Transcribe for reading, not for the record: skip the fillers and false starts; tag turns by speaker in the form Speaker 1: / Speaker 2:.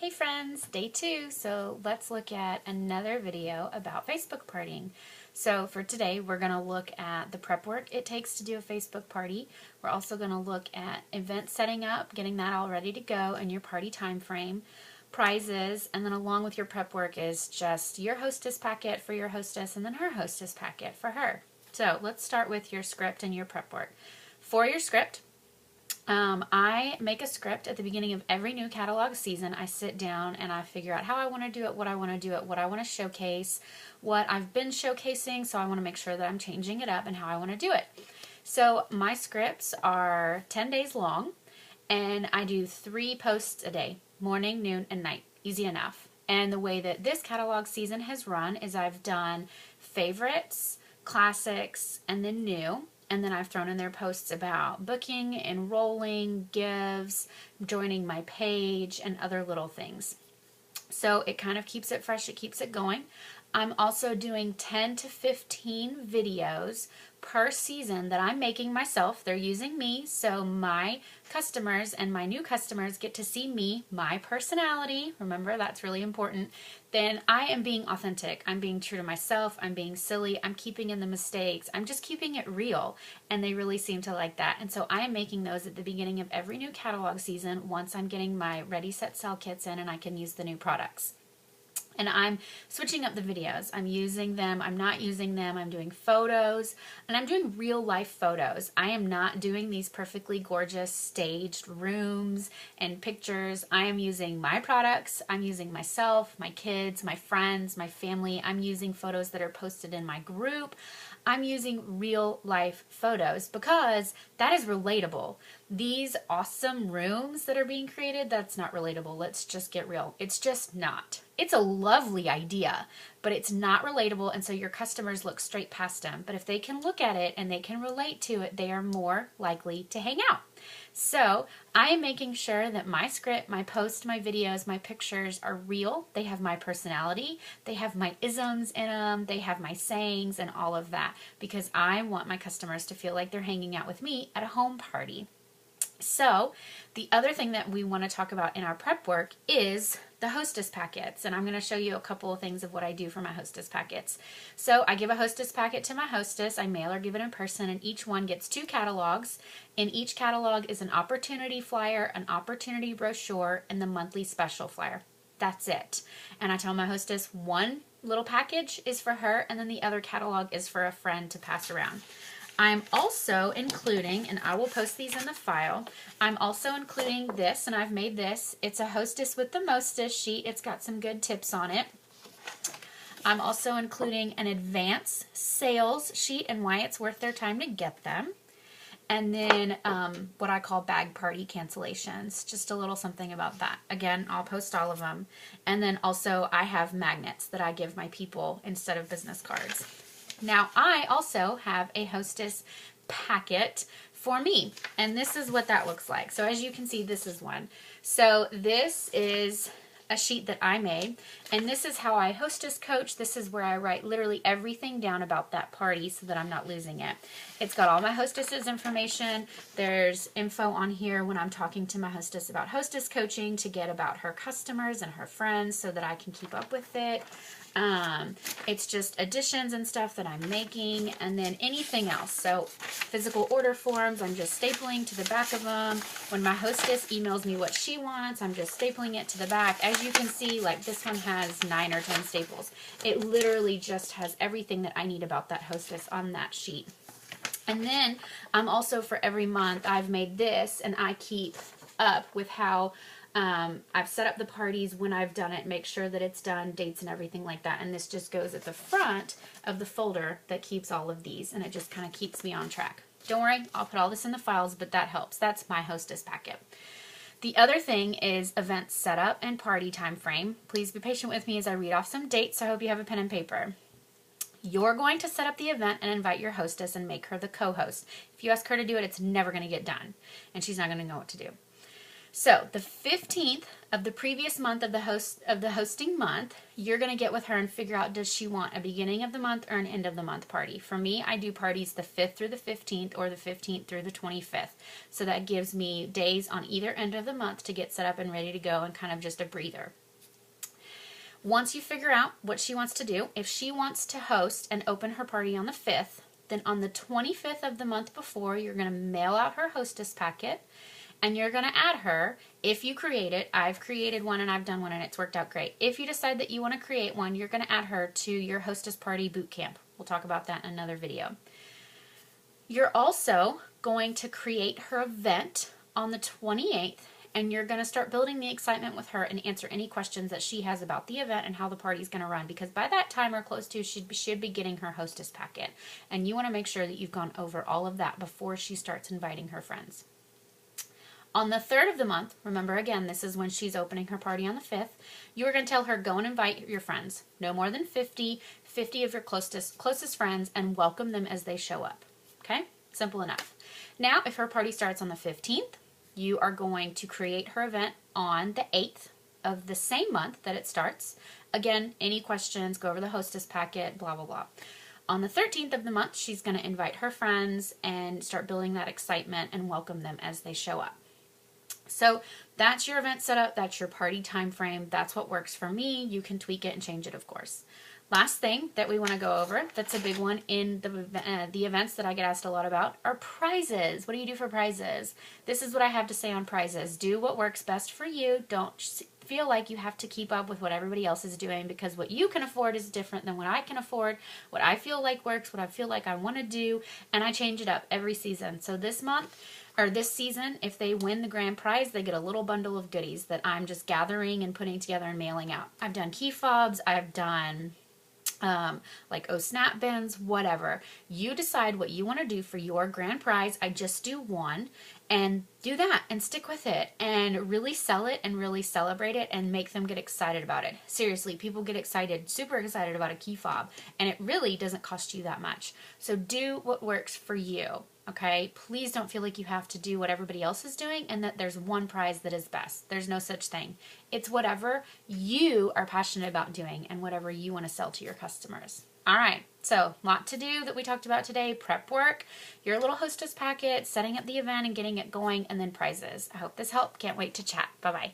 Speaker 1: Hey friends, day 2. So let's look at another video about Facebook partying. So for today, we're going to look at the prep work it takes to do a Facebook party. We're also going to look at event setting up, getting that all ready to go, and your party time frame, prizes, and then along with your prep work is just your hostess packet for your hostess and then her hostess packet for her. So let's start with your script and your prep work. For your script, I make a script at the beginning of every new catalog season. I sit down and I figure out how I want to do it, what I want to do it, what I want to showcase, what I've been showcasing, so I want to make sure that I'm changing it up and how I want to do it. So my scripts are 10 days long and I do 3 posts a day, morning, noon, and night. Easy enough. And the way that this catalog season has run is I've done favorites, classics, and then new. And then I've thrown in there posts about booking, enrolling, gives, joining my page, and other little things. So it kind of keeps it fresh, it keeps it going. I'm also doing 10 to 15 videos per season that I'm making myself. They're using me, so my customers and my new customers get to see me, my personality. Remember, that's really important. Then I am being authentic. I'm being true to myself. I'm being silly. I'm keeping in the mistakes. I'm just keeping it real, and they really seem to like that. And so I am making those at the beginning of every new catalog season once I'm getting my ready, set, sell kits in and I can use the new products. And I'm switching up the videos. I'm using them, I'm not using them, I'm doing photos, and I'm doing real life photos. I am not doing these perfectly gorgeous staged rooms and pictures. I am using my products, I'm using myself, my kids, my friends, my family. I'm using photos that are posted in my group. I'm using real life photos because that is relatable. These awesome rooms that are being created, that's not relatable. Let's just get real. It's just not. It's a lovely idea, but it's not relatable, and so your customers look straight past them. But if they can look at it and they can relate to it, they are more likely to hang out. So I am making sure that my script, my posts, my videos, my pictures are real. They have my personality. They have my isms in them. They have my sayings and all of that because I want my customers to feel like they're hanging out with me at a home party. So the other thing that we want to talk about in our prep work is the hostess packets, and I'm going to show you a couple of things of what I do for my hostess packets. So I give a hostess packet to my hostess. I mail or give it in person, and each one gets 2 catalogs. In each catalog is an opportunity flyer, an opportunity brochure, and the monthly special flyer. That's it. And I tell my hostess one little package is for her, and then the other catalog is for a friend to pass around. I'm also including, and I will post these in the file, I'm also including this, and I've made this. It's a Hostess with the Mostess sheet. It's got some good tips on it. I'm also including an advance sales sheet and why it's worth their time to get them. And then what I call bag party cancellations, just a little something about that. Again, I'll post all of them. And then also I have magnets that I give my people instead of business cards. Now, I also have a hostess packet for me, and this is what that looks like. So as you can see, this is one. So this is a sheet that I made, and this is how I hostess coach. This is where I write literally everything down about that party so that I'm not losing it. It's got all my hostesses information. There's info on here when I'm talking to my hostess about hostess coaching to get about her customers and her friends so that I can keep up with it. It's just additions and stuff that I'm making, and then anything else. So physical order forms, I'm just stapling to the back of them. When my hostess emails me what she wants, I'm just stapling it to the back. As you can see, like this one has 9 or 10 staples. It literally just has everything that I need about that hostess on that sheet. And then also for every month I've made this, and I keep up with how I've set up the parties when I've done it, make sure that it's done, dates and everything like that. And this just goes at the front of the folder that keeps all of these, and it just kind of keeps me on track. Don't worry, I'll put all this in the files, but that helps. That's my hostess packet. The other thing is event setup and party time frame. Please be patient with me as I read off some dates. I hope you have a pen and paper. You're going to set up the event and invite your hostess and make her the co-host. If you ask her to do it, it's never going to get done, and she's not going to know what to do. So the 15th of the previous month of the hosting month, you're going to get with her and figure out, does she want a beginning of the month or an end of the month party? For me, I do parties the 5th through the 15th or the 15th through the 25th. So that gives me days on either end of the month to get set up and ready to go and kind of just a breather. Once you figure out what she wants to do, if she wants to host and open her party on the 5th, then on the 25th of the month before, you're going to mail out her hostess packet. And you're going to add her, if you create it. I've created one and I've done one and it's worked out great. If you decide that you want to create one, you're going to add her to your hostess party boot camp. We'll talk about that in another video. You're also going to create her event on the 28th, and you're going to start building the excitement with her and answer any questions that she has about the event and how the party's going to run, because by that time or close to, she should be getting her hostess packet. And you want to make sure that you've gone over all of that before she starts inviting her friends. On the 3rd of the month, remember again, this is when she's opening her party on the 5th, you're going to tell her, go and invite your friends. No more than 50 of your closest friends, and welcome them as they show up. Okay? Simple enough. Now, if her party starts on the 15th, you are going to create her event on the 8th of the same month that it starts. Again, any questions, go over the hostess packet, blah, blah, blah. On the 13th of the month, she's going to invite her friends and start building that excitement and welcome them as they show up. So that's your event setup. That's your party time frame. That's what works for me. You can tweak it and change it, of course. Last thing that we want to go over, that's a big one in the events that I get asked a lot about, are prizes. What do you do for prizes? This is what I have to say on prizes. Do what works best for you. Don't feel like you have to keep up with what everybody else is doing, because what you can afford is different than what I can afford. What I feel like works, what I feel like I want to do, and I change it up every season. So this month, or this season, if they win the grand prize, they get a little bundle of goodies that I'm just gathering and putting together and mailing out. I've done key fobs, I've done like snap bins, whatever. You decide what you want to do for your grand prize. I just do one, and do that and stick with it and really sell it and really celebrate it and make them get excited about it. Seriously, people get excited, super excited about a key fob, and it really doesn't cost you that much. So do what works for you. Okay, please don't feel like you have to do what everybody else is doing and that there's one prize that is best. There's no such thing. It's whatever you are passionate about doing and whatever you want to sell to your customers. All right, so lot to do that we talked about today. Prep work, your little hostess packet, setting up the event and getting it going, and then prizes. I hope this helped. Can't wait to chat. Bye-bye.